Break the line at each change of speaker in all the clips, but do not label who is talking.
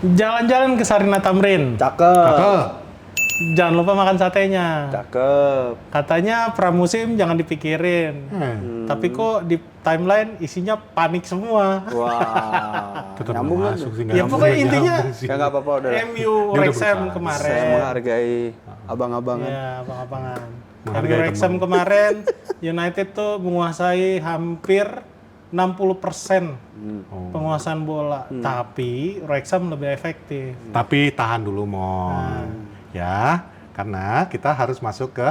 Jalan-jalan ke Sarina Tamrin.
Cakep.
Jangan lupa makan satenya.
Cakep.
Katanya pramusim jangan dipikirin. Tapi kok di timeline isinya panik semua.
Wah.
Tetap
Nyambung kan?
masuk
tuh?
sih,
Ya pokoknya intinya
Ya nggak apa-apa udah.
MU
Dia udah
Wrexham
berusaha.
kemarin.
Saya menghargai abang-abangan.
Ya, abang-abangan.
Menghargai
MU Wrexham
teman.
kemarin United tuh menguasai hampir 60% penguasaan bola. Tapi Wrexham lebih efektif.
Tapi tahan dulu, Mon. Ya, karena kita harus masuk ke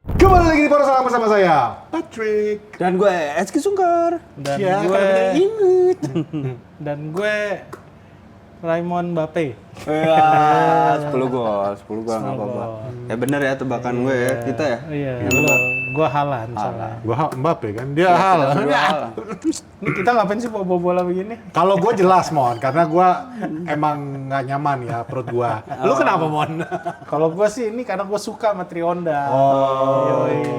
Kembali lagi di Porosalam bersama saya, Patrick.
Dan gue Eski Sungkar.
Dan
Ya,
gue
karena kita imut.
dan gue Raymond Mbappe.
Ya, 10 gol nggak
10
apa-apa.
gol.
Ya bener ya tebakan gue ya, kita ya.
Iya,
Lu,
gue Haaland soalnya.
Gua Mbappe kan, dia hal.
berdua hal.
Ini kita ngapain sih bawa bola begini?
Kalau gue jelas, Mon, karena gue emang nggak nyaman ya perut gue. Lu kenapa, Mon?
Kalau gue sih ini karena gue suka sama Trionda.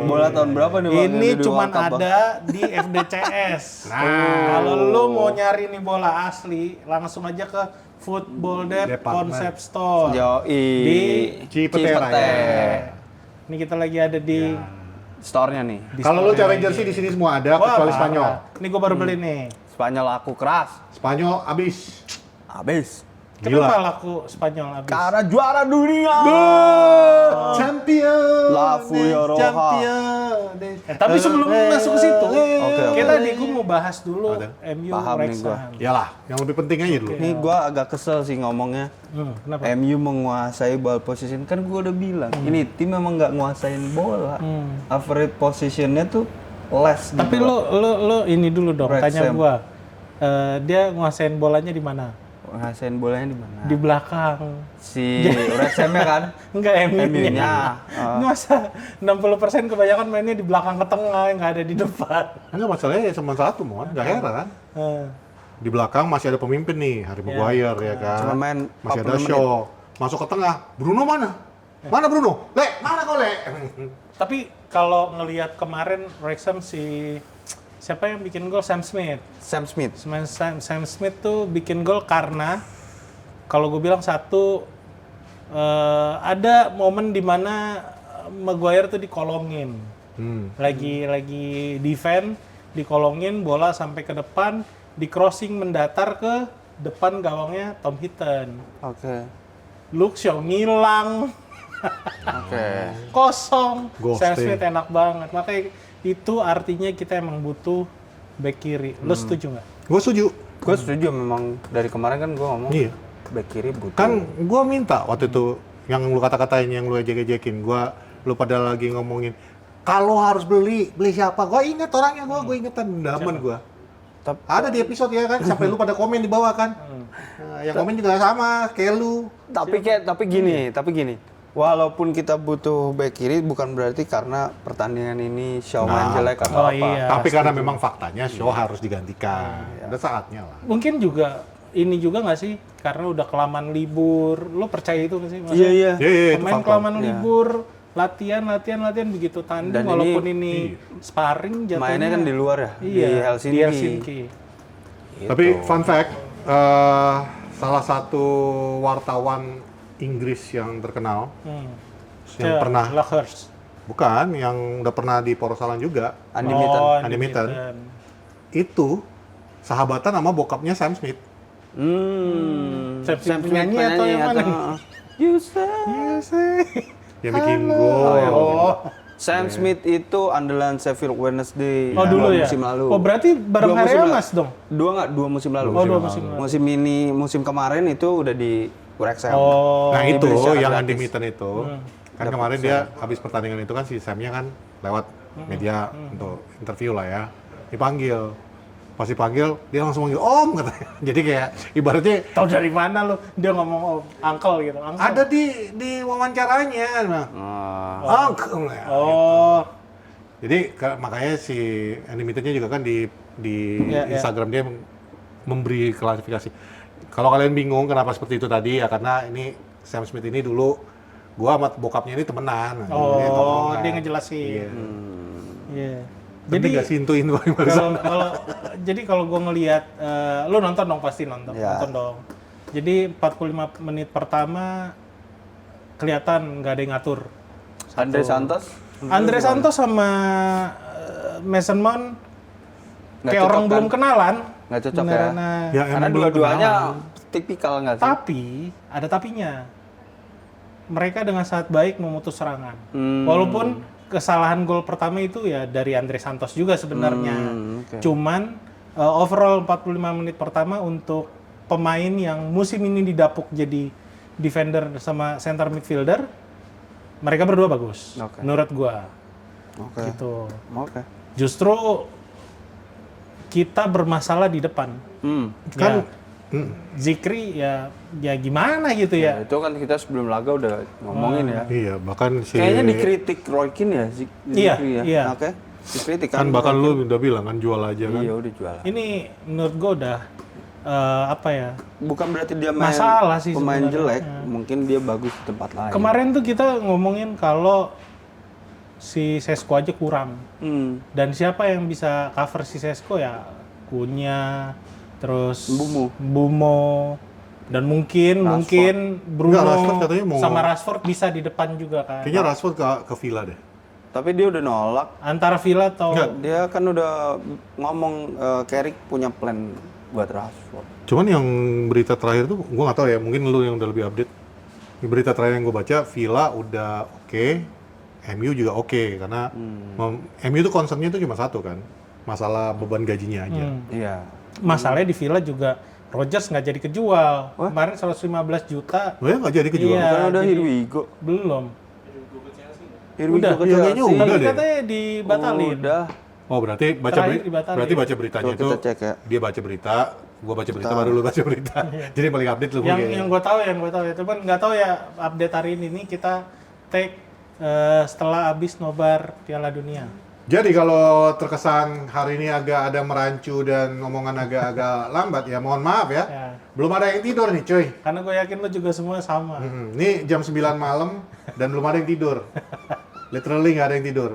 Bola tahun berapa nih Bang?
Ini
yang di
cuman
World Cup, Bang?
ada di FDCS.
Nah.
Kalau lu mau nyari nih bola asli, langsung aja ke Football Debt
Department.
Concept Store.
Yoi.
Di
Cipete Raya.
Ini kita lagi ada di
Store-nya nih.
Kalau lu cari jersey di sini semua ada,
Wah,
kecuali
parah.
Spanyol.
Ini gue baru beli nih.
Spanyol aku keras.
Spanyol abis.
Habis.
Kenapa laku Spanyol abis?
Karena juara dunia.
Champion.
La Fuyaroha.
Champion.
Tapi sebelum masuk ke situ,
Oke.
kita di gue mau bahas dulu
Ada.
MU
Paham nih gua.
Wrexham.
Yalah, yang lebih penting aja dulu.
Nih gua agak kesel sih ngomongnya.
Kenapa?
MU menguasai ball position, kan gua udah bilang ini tim memang nggak nguasain bola. Average positionnya tuh less.
Tapi lo ini dulu dong, tanya
Wrexham.
gua. Dia nguasain bolanya di mana?
nguasain bolanya di mana?
Di belakang.
Si Wrexham-nya kan?
Enggak MU-nya.
MU-nya.
Masa 60% kebanyakan mainnya di belakang ke tengah, nggak ada di depan.
Enggak, masalahnya cuma satu, Mon. Nggak heran.
Eh,
Di belakang masih ada pemimpin nih, Harry Maguire ya kan.
Cuma main
masih
40
ada
menit.
Shaw. Masuk ke tengah. Bruno mana? Mana Bruno? Le, mana kau Le?
Tapi kalau ngelihat kemarin Wrexham siapa yang bikin gol? Sam Smith.
Sam Smith.
Sam Smith tuh bikin gol karena kalau gue bilang satu ada momen di mana Maguire tuh dikolongin. Lagi defend, dikolongin bola sampai ke depan, di crossing mendatar ke depan gawangnya Tom Heaton.
Oke.
Luke Shaw ngilang.
Oke.
Kosong.
Ghosting.
Sam Smith enak banget. Makanya itu artinya kita emang butuh back kiri. Lo setuju nggak?
Gue setuju.
Gue setuju memang dari kemarin kan gue ngomong
Iya.
back kiri butuh.
Kan gue minta waktu itu yang lu kata-katain, yang lu ejek-ejekin, lu pada lagi ngomongin kalau harus beli siapa? Gue inget orangnya, gue ingetan daman gue. Ada di episode ya kan, sampai lu pada komen di bawah kan. Nah, yang komen juga sama kayak lu.
Tapi gini. Walaupun kita butuh back kiri bukan berarti karena pertandingan ini Shaw main jelek atau
oh
apa.
iya.
Tapi karena memang faktanya Shaw harus digantikan. Ada saatnya lah.
Mungkin juga ini juga nggak sih? Karena udah kelamaan libur. Lo percaya itu nggak sih? Maksudnya,
Iya.
Iya, itu
pemain
faktor.
kelamaan libur, latihan begitu tanding,
Dan
walaupun ini sparring jatuhnya.
Mainnya kan di luar ya,
Iya,
di Helsinki.
Di Helsinki.
Tapi fun fact, salah satu wartawan Inggris yang terkenal, yang pernah,
Lakhers.
bukan, yang udah pernah di Porosalan juga,
Andy Mitten.
Andy Mitten. itu sahabatan sama bokapnya Sam Smith.
Sam penyanyi atau yang mana?
You say.
Yang bikin gol.
Oh,
Sam Smith itu andalan Sheffield Wednesday
oh dulu ya?
musim lalu.
Oh berarti bareng
Dua
Harry
musim
Mas dong?
Dua musim lalu.
Oh, 2 musim lalu.
Musim kemarin itu udah di Wrexham.
Oh,
Nah itu
diberi syarat
yang
gratis.
Andy Mitten itu, kan kemarin dia habis pertandingan itu kan si Samnya kan lewat media untuk interview lah ya, dipanggil. Pas dipanggil dia langsung manggil Om katanya. Jadi kayak ibaratnya
tahu dari mana lo? Dia ngomong oh, uncle gitu. Uncle.
ada di wawancaranya. Nah, Uncle.
Oh,
Jadi makanya si Andy Mitten-nya juga kan di
Iya,
Instagram dia memberi klarifikasi. Kalau kalian bingung kenapa seperti itu tadi ya karena ini Sam Smith ini dulu gua sama bokapnya ini temenan.
Oh, dia ngejelasin. Iya.
Jadi
Jadi
nggak sintuin gua yang
jadi kalau gue ngelihat, lu nonton dong pasti nonton dong. Jadi 45 menit pertama kelihatan nggak ada yang ngatur. Andre Santos sama Mason Mount kayak orang
cocok
belum kenalan.
Nggak cocok
Beneran,
Ya,
karena
emang belum
dua-duanya
kenalan.
tipikal nggak sih?
Tapi ada tapinya. Mereka dengan sangat baik memutus serangan. Walaupun kesalahan gol pertama itu ya dari Andre Santos juga sebenarnya.
Oke.
Cuman overall 45 menit pertama untuk pemain yang musim ini didapuk jadi defender sama center midfielder, mereka berdua bagus.
Oke.
Menurut gua.
Oke.
Gitu.
Oke.
Justru kita bermasalah di depan.
Kan
Zikri ya gimana gitu ya.
Itu kan kita sebelum laga udah ngomongin ya.
iya, bahkan si
Kayaknya dikritik Roy Keane ya, Zikri ya.
Iya.
Oke. Dikritik
kan bahkan lu udah bilang kan jual aja kan.
Iya, udah jual.
Ini menurut gua udah apa ya?
Bukan berarti dia main
Masalah sih
pemain
sebenarnya.
jelek, mungkin dia bagus di tempat lain.
Kemarin tuh kita ngomongin kalau si Sesko aja kurang. Dan siapa yang bisa cover si Sesko ya? Cunha, terus Mbumo, dan mungkin Bruno
Enggak, Rashford katanya mau-
sama Rashford bisa di depan juga kan.
Kayaknya Rashford ke Villa deh.
Tapi dia udah nolak.
Antara Villa atau
Dia kan udah ngomong Carrick punya plan buat Rashford.
Cuman yang berita terakhir tuh gua nggak tahu ya, mungkin lu yang udah lebih update. Di berita terakhir yang gue baca, Villa udah oke, MU juga oke, karena MU tuh concernnya tuh cuma satu kan, masalah beban gajinya aja.
Iya.
masalahnya di Villa juga Rodgers nggak jadi kejual. Kemarin 115 juta.
Oh ya nggak jadi kejual?
Iya,
Kan udah
jadi-
Here we go.
belum.
Here we
Udah.
go ke
Iya, kayaknya
Chelsea.
udah
Tapi
deh.
katanya dibatalin.
Udah.
Oh berarti
Terakhir dibatalin.
berarti baca beritanya
Coba
itu
kita cek ya.
dia baca berita, gua baca berita baru lu baca berita. Jadi yang paling update lu
Yang gue tahu ya, cuman nggak tahu ya update hari ini kita take setelah abis nobar Piala Dunia.
Jadi kalau terkesan hari ini agak ada merancu dan omongan agak-agak lambat ya mohon maaf ya.
Ya.
Belum ada yang tidur nih cuy.
Karena gue yakin lo juga semua sama.
Ini jam 9 malam dan belum ada yang tidur. Literally nggak ada yang tidur.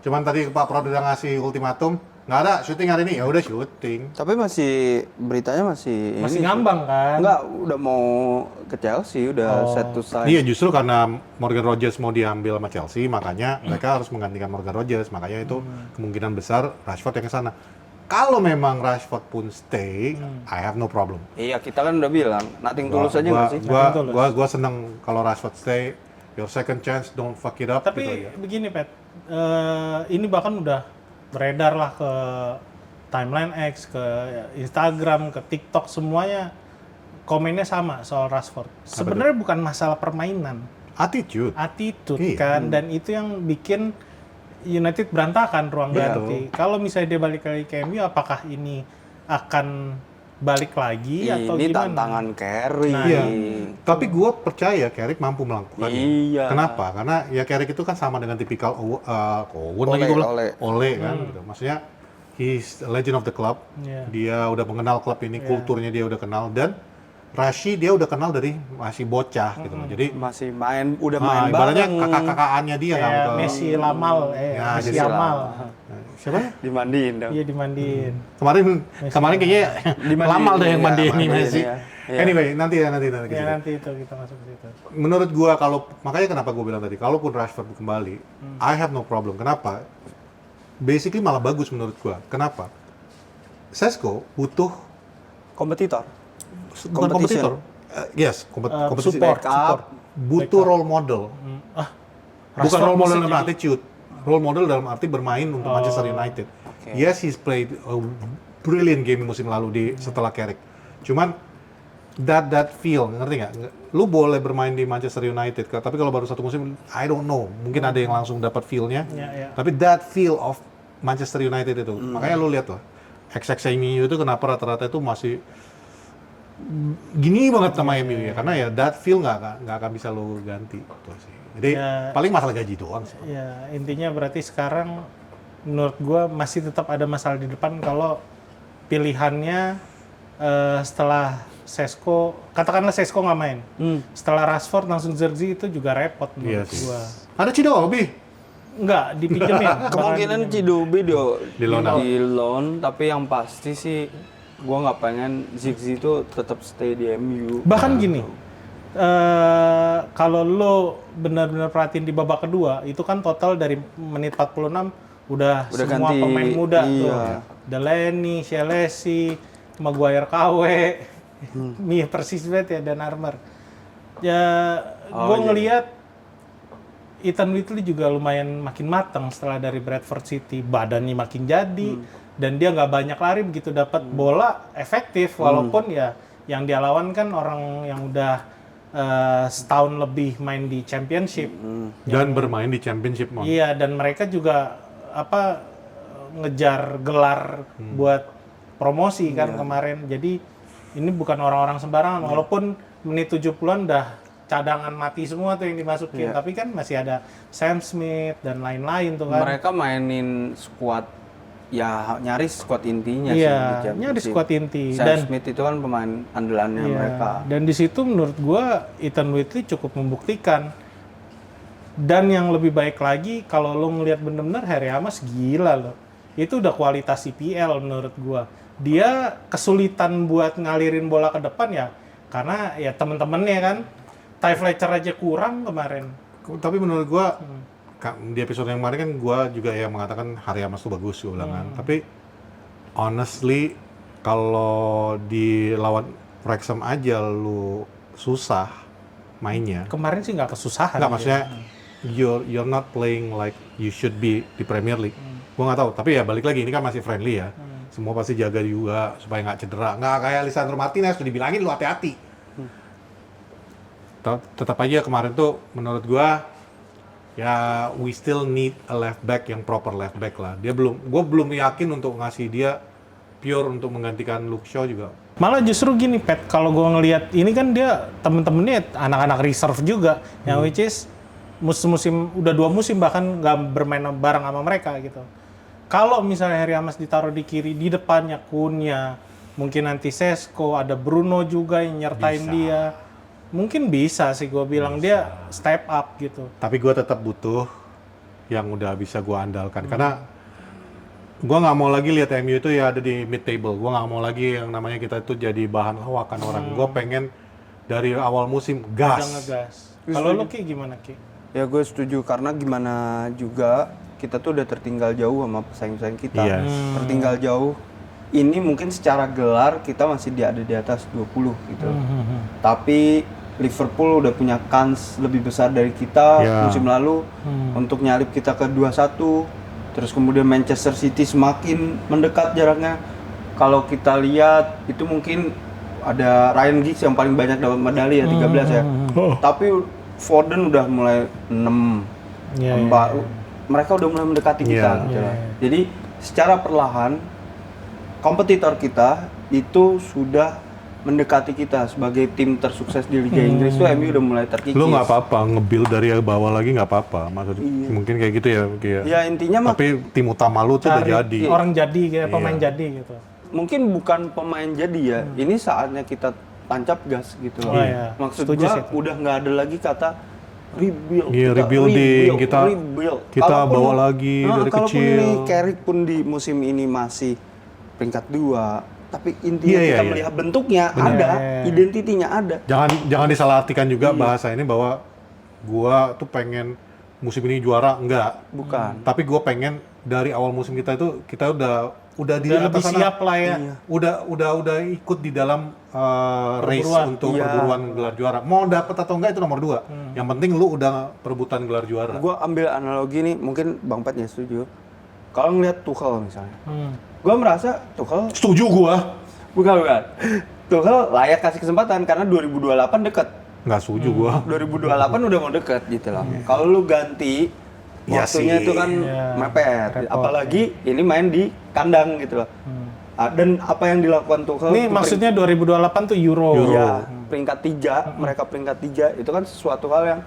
Cuman tadi Pak Prod udah ngasih ultimatum, nggak ada syuting hari ini, ya udah syuting.
Tapi masih beritanya masih
Masih
ini.
ngambang kan?
Enggak, udah mau ke Chelsea, udah set to sign.
Iya justru karena Morgan Rogers mau diambil sama Chelsea, makanya mereka harus menggantikan Morgan Rogers, makanya itu kemungkinan besar Rashford yang ke sana. Kalau memang Rashford pun stay, I have no problem.
Iya, kita kan udah bilang, nothing tulus aja nggak sih?
Gua seneng kalau Rashford stay, your second chance, don't fuck it up. gitu
Tapi
aja.
begini Pet, ini bahkan udah beredar lah ke timeline X, ke Instagram, ke TikTok, semuanya komennya sama soal Rashford. Sebenarnya bukan masalah permainan,
Attitude.
attitude
Iya.
kan, dan itu yang bikin United berantakan ruang ganti. Kalau misalnya dia balik lagi ke MU, apakah ini akan balik lagi atau
Ini
gimana?
tantangan carry.
Nah,
Iya. Tapi gue percaya Carrick mampu melakukannya.
Iya.
Kenapa? Karena ya Carrick itu kan sama dengan tipikal Owen lagi
Ole,
gue bilang.
Ole.
Ole kan gitu. Maksudnya he's a legend of the club.
Iya.
Dia udah mengenal klub ini, kulturnya dia udah kenal, dan Rashi dia udah kenal dari masih bocah gitu loh. Jadi
Masih main, udah main
ibaratnya
bareng.
kakak-kakaknya dia kan.
Kayak
ke-
Messi Lamal,
Ya,
Messi
jadi
Yamal.
Siapa?
Dimandiin dong.
Iya dimandiin.
Kemarin kayaknya
Dimandiin,
Lamal deh yang
iya,
mandiin nih
mandiin,
Messi.
iya. Iya.
Anyway, nanti ke
Ya
situ.
nanti itu kita masuk ke situ.
Menurut gua kalau makanya kenapa gua bilang tadi kalaupun Rashford kembali, I have no problem. Kenapa? Basically malah bagus menurut gua. Kenapa? Sesko butuh
Kompetitor.
bukan kompetitor. Yes, kompetisi.
Support,
Backup.
Butuh role model. Bukan
Rashford
role model
bisa
dalam
jadi-
attitude. Role model dalam arti bermain untuk Manchester United. Yes, he's played a brilliant game musim lalu setelah Carrick. Cuman that feel, ngerti nggak? Lu boleh bermain di Manchester United, tapi kalau baru satu musim, I don't know. Mungkin ada yang langsung dapat feel-nya.
Ya.
Tapi that feel of Manchester United itu, makanya lu lihat lah, XXMU itu kenapa rata-rata itu masih gini banget sama MU ya, karena ya that feel nggak akan bisa lu ganti. Gitu sih. Jadi
Ya.
paling masalah gaji doang sih.
Ya intinya berarti sekarang menurut gua masih tetap ada masalah di depan kalau pilihannya setelah Sesko, katakanlah Sesko nggak main. Setelah Rashford langsung Zirkzee itu juga repot
Iya
menurut
sih.
gua.
Ada Chidobe.
Enggak, dipinjemin.
Kemungkinan Chidobe
Di loan out.
di loan, tapi yang pasti sih gua nggak pengen Ziggy itu tetap stay di MU.
Bahkan gini, kalau lo benar-benar perhatiin di babak kedua, itu kan total dari menit 46 udah semua
ganti,
pemain muda tuh.
iya.
Delaney, Chelsea, Maguire KW, Mie persis banget ya, dan Armour. Ya, gue ngelihat Ethan Whitley juga lumayan makin matang setelah dari Bradford City, badannya makin jadi, dan dia nggak banyak lari begitu dapat bola efektif, walaupun ya yang dia lawan kan orang yang udah setahun lebih main di Championship.
Dan bermain di Championship, Mon.
Iya, dan mereka juga ngejar gelar buat promosi kan kemarin. Jadi ini bukan orang-orang sembarangan, walaupun menit 70-an udah cadangan mati semua tuh yang dimasukin, tapi kan masih ada Sam Smith dan lain-lain tuh kan.
Mereka mainin squad ya nyaris squad intinya sih di
Iya,
Championship.
nyaris squad inti.
Sam
Dan
Smith itu kan pemain andalannya
iya,
mereka.
dan di situ menurut gua Ethan Whitley cukup membuktikan. Dan yang lebih baik lagi, kalau lo ngelihat bener-bener Harry Amos gila loh. Itu udah kualitas CPL menurut gua. Dia kesulitan buat ngalirin bola ke depan ya, karena ya temen-temennya kan. Ty Fletcher aja kurang kemarin.
Tapi menurut gua di episode yang kemarin kan gua juga yang mengatakan Harry Amos tuh bagus gua bilang kan. Tapi honestly kalau di lawan Wrexham aja lu susah mainnya.
Kemarin sih nggak kesusahan.
Nggak,
dia.
maksudnya you're not playing like you should be di Premier League. Gua nggak tahu, tapi ya balik lagi ini kan masih friendly ya. Semua pasti jaga juga supaya nggak cedera. Nggak kayak Lisandro Martinez, sudah dibilangin lu hati-hati. Tetap aja kemarin tuh menurut gua ya we still need a left back yang proper left back lah. Gua belum yakin untuk ngasih dia pure untuk menggantikan Luke Shaw juga.
Malah justru gini, Pet, kalau gue ngelihat ini kan dia temen-temennya anak-anak reserve juga, yang which is musim udah 2 musim bahkan nggak bermain bareng sama mereka gitu. Kalau misalnya Harry Amos ditaruh di kiri, di depannya Cunha, mungkin nanti Sesko, ada Bruno juga yang nyertain dia. Mungkin bisa sih gue bilang dia step up gitu.
Tapi gua tetap butuh yang udah bisa gua andalkan karena gua nggak mau lagi lihat MU itu ya ada di mid table. Gua nggak mau lagi yang namanya kita itu jadi bahan lawakan orang. Gua pengen dari awal musim
Udah
gas.
ngegas. Kalau lo Ki gimana Ki?
Ya gue setuju karena gimana juga kita tuh udah tertinggal jauh sama pesaing-pesaing kita.
Yes.
Tertinggal jauh. Ini mungkin secara gelar kita masih ada di atas 20 gitu. Tapi Liverpool udah punya kans lebih besar dari kita musim lalu untuk nyalip kita ke 2-1. Terus kemudian Manchester City semakin mendekat jaraknya. Kalau kita lihat itu mungkin ada Ryan Giggs yang paling banyak dapat medali ya 13 ya. Tapi Foden udah mulai 6. Mereka udah mulai mendekati kita gitu lah. Jadi secara perlahan kompetitor kita itu sudah mendekati kita sebagai tim tersukses di Liga Inggris tuh MU udah mulai terkikis.
Lu nggak apa-apa nge-build dari bawah lagi nggak apa-apa, maksudnya mungkin kayak gitu ya.
Ya intinya
tapi tim utama lu tuh udah jadi.
Orang jadi kayak pemain jadi gitu.
Mungkin bukan pemain jadi ya. Ini saatnya kita tancap gas gitu loh. Maksud
Setuju
gua
sih.
udah nggak ada lagi kata rebuild.
Iya, rebuilding, kita
Kalaupun-
bawa lagi dari
kalaupun
kecil.
ini Carrick pun di musim ini masih peringkat 2, tapi intinya kita melihat bentuknya ada, identitinya ada.
Jangan disalahartikan juga bahasa ini bahwa gua tuh pengen musim ini juara, enggak.
Bukan.
Tapi gua pengen dari awal musim kita itu kita udah di
Lebih
atas sana.
siap lah ya.
Udah ikut di dalam race untuk perburuan gelar juara. Mau dapat atau enggak itu nomor 2. Yang penting lu udah perebutan gelar juara.
Gue ambil analogi nih, mungkin Bang Pat ya setuju. Kalau ngeliat Tuchel misalnya, gue merasa Tuchel
Setuju gua.
bukan. Tuchel layak kasih kesempatan karena 2028 deket.
Nggak setuju gua.
2028 udah mau deket gitu loh. Kalau lu ganti
Ya
waktunya
sih.
itu kan mepet. Apalagi ini main di kandang gitu loh. Dan apa yang dilakukan Tuchel
Ini
itu
maksudnya 2028 tuh Euro.
ya, peringkat 3, mereka peringkat 3 itu kan sesuatu hal yang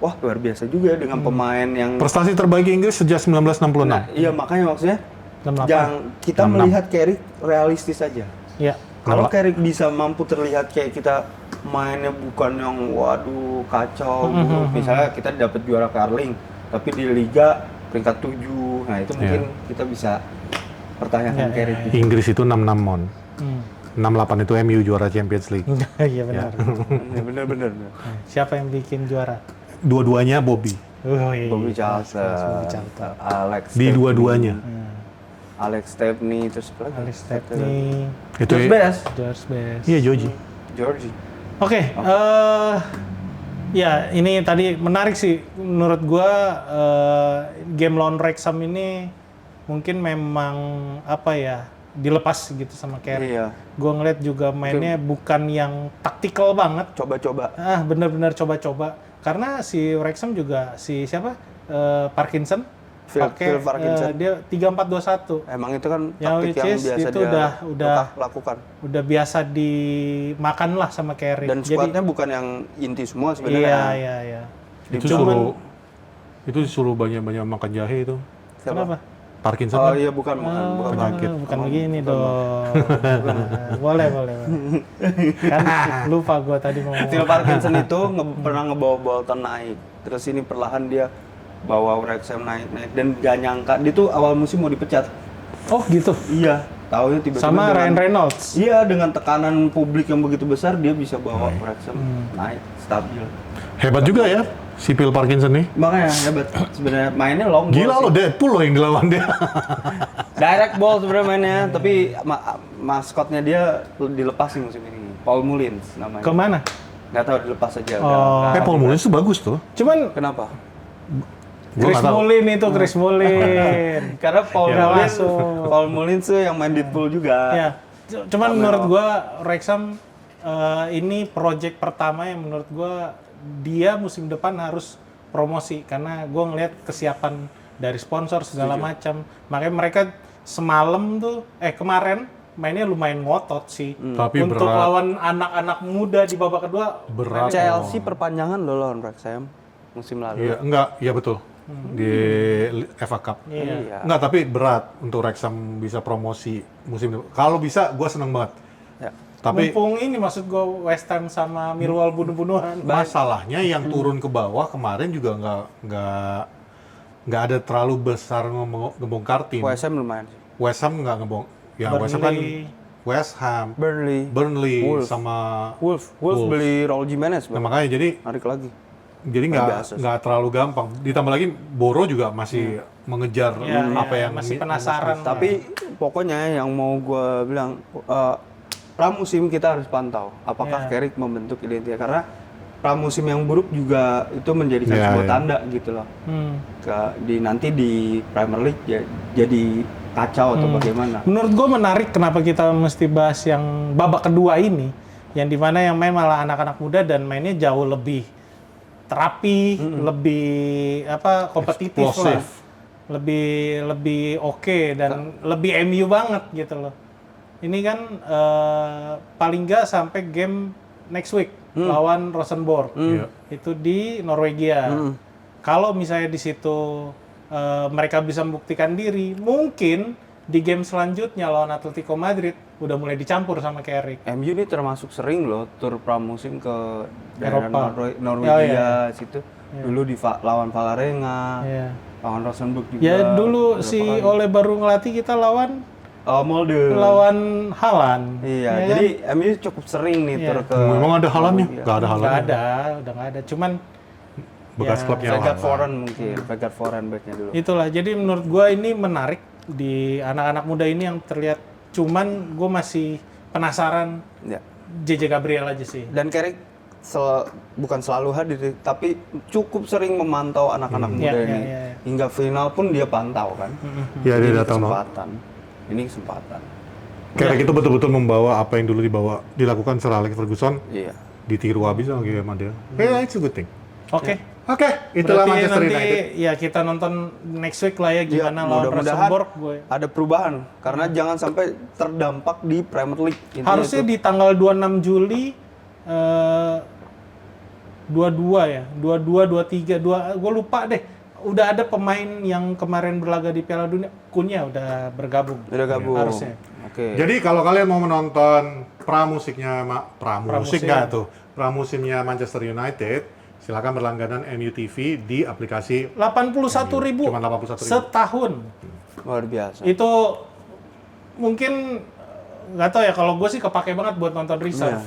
wah luar biasa juga dengan pemain yang
Prestasi terbaik Inggris sejak 1966.
iya makanya maksudnya
68.
jangan kita
66.
melihat Carrick realistis aja.
Iya.
Kalau Carrick bisa mampu terlihat kayak kita mainnya bukan yang waduh kacau, misalnya kita dapat juara Carling, tapi di Liga peringkat 7, nah itu mungkin kita bisa pertanyakan Carrick.
Inggris itu 66 mon. 68 itu MU juara Champions League.
Iya benar.
Bener.
Siapa yang bikin juara?
Dua-duanya Bobby.
Oh, iya.
Bobby Charlton, Alex
Di
Stepney,
dua-duanya.
Alex Stepney, terus apa lagi?
Alex Stepney,
Itu
George Best,
George Best.
Iya, Joji.
Georgie.
Oke, ya ini tadi menarik sih menurut gua, game lawan Wrexham ini mungkin memang apa ya, dilepas gitu sama Carrick.
Iya.
Gua ngeliat juga mainnya bukan yang taktikal banget.
Coba-coba.
Bener-bener coba-coba. Karena si Wrexham juga si siapa, Parkinson pakai
Phil Parkinson.
dia 3-4-2-1.
Emang itu kan
Ya,
taktik
which
yang
is
biasa
itu
dia
udah
lakukan.
Udah biasa dimakan lah sama Carrick.
Dan squadnya bukan yang inti semua sebenarnya.
Iya.
Itu
Cuman-
disuruh banyak-banyak makan jahe itu.
Kenapa?
Parkinson
Oh
kan?
iya bukan
penyakit.
Bukan begini dong. Nah, boleh. Kan lupa gua tadi mau
Phil
ngomong.
Parkinson itu pernah ngebawa Bolton naik. Terus ini perlahan dia bawa Wrexham naik dan gak nyangka dia tuh awal musim mau dipecat.
Oh gitu.
Iya, taunya tiba-tiba
Sama
dengan-
Ryan Reynolds.
Iya, dengan tekanan publik yang begitu besar dia bisa bawa Wrexham naik stabil.
Hebat juga ya si Phil Parkinson nih.
Makanya hebat. Sebenarnya mainnya long ball.
Gila
sih.
lo, Deadpool lo yang dilawan dia.
Direct ball sebenarnya mainnya, tapi maskotnya dia dilepas sih musim ini. Paul Mullins namanya.
Kemana?
Nggak tahu dilepas aja.
Oh.
Paul Mullins tuh bagus tuh.
Cuman
Kenapa?
Gua
Chris
nggak tahu.
Mullin itu Chris Mullin.
Karena Paul
Ya,
Mullins,
masuk.
Paul Mullins tuh yang main Deadpool juga.
Ya. Cuman menurut gua Wrexham ini project pertama yang menurut gua dia musim depan harus promosi karena gua ngelihat kesiapan dari sponsor segala macam. Makanya mereka kemarin mainnya lumayan ngotot sih.
Tapi
untuk
berat.
lawan anak-anak muda di babak kedua.
Berat.
Chelsea perpanjangan loh lawan Wrexham musim lalu.
Iya, enggak, iya betul. Di FA Cup.
Iya.
Enggak, tapi berat untuk Wrexham bisa promosi musim depan. Kalau bisa, gue seneng banget.
Ya.
Tapi
Mumpung ini maksud gua West Ham sama Millwall bunuh-bunuhan.
masalahnya yang turun ke bawah kemarin juga nggak ada terlalu besar ngebongkar tim.
West Ham lumayan sih.
West Ham nggak ngebong. Ya West Ham kan West Ham, Burnley,
Wolves.
sama
Wolves beli Raul Jimenez,
nah, makanya jadi
narik lagi.
nggak terlalu gampang. Ditambah lagi Boro juga masih mengejar apa yang
masih penasaran.
Tapi pokoknya yang mau gue bilang, pramusim kita harus pantau. Apakah Carrick membentuk identitas? Karena pramusim yang buruk juga itu menjadikan sebuah tanda gitu loh. Nanti di Premier League jadi kacau atau bagaimana.
Menurut gue menarik kenapa kita mesti bahas yang babak kedua ini, yang dimana yang main malah anak-anak muda dan mainnya jauh lebih terapi, lebih kompetitif lah, lebih oke dan lebih MU banget gitu loh. Ini kan paling nggak sampai game next week lawan Rosenborg, itu di Norwegia. Kalau misalnya di situ mereka bisa membuktikan diri, mungkin di game selanjutnya lawan Atletico Madrid udah mulai dicampur sama Carrick.
MU ini termasuk sering loh tur pramusim ke daerah
Eropa.
Norwegia situ. Dulu di lawan Valarenga, lawan Rosenborg juga.
Ya dulu si Ole baru ngelatih kita lawan
Molde.
lawan Haaland.
Iya,
Ya
jadi MU cukup sering nih tur ke.
Memang ada Haalandnya? Nggak ada
Nggak
Haalandnya.
ada, udah nggak ada. Cuman
Bekas klubnya
Vegard
Haaland.
Foren mungkin, Vegard Foren backnya dulu.
itulah. Jadi menurut gua ini menarik di anak-anak muda ini yang terlihat. Cuman gua masih penasaran
Ya.
JJ Gabriel aja sih.
Dan Carrick bukan selalu hadir, tapi cukup sering memantau anak-anak muda
Ya,
ini.
ya.
Hingga final pun dia pantau kan.
Ya dia
Ini
datang. No.
kesempatan. Ini kesempatan.
Carrick itu betul-betul membawa apa yang dulu dilakukan Sir Alex Ferguson,
Iya.
ditiru habis sama dia. Yeah, it's a good thing.
Oke.
Oke, itulah
Berarti
Manchester
nanti
United.
ya kita nonton next week lah ya gimana lawan
mudah-mudahan
Rosenborg gue.
ada perubahan karena jangan sampai terdampak di Premier League. Intinya
Harusnya
itu.
di tanggal 26 Juli 22 ya, 22, 23, gue lupa deh. Udah ada pemain yang kemarin berlaga di Piala Dunia, Cunha udah bergabung.
Udah gabung.
Harusnya.
Oke.
Jadi kalau kalian mau menonton pramusiknya pramusimnya Manchester United, silakan berlangganan MUTV di aplikasi
81.000
Cuma 81.000.
setahun.
Luar biasa.
Itu mungkin nggak tahu ya, kalau gue sih kepake banget buat nonton Reserve.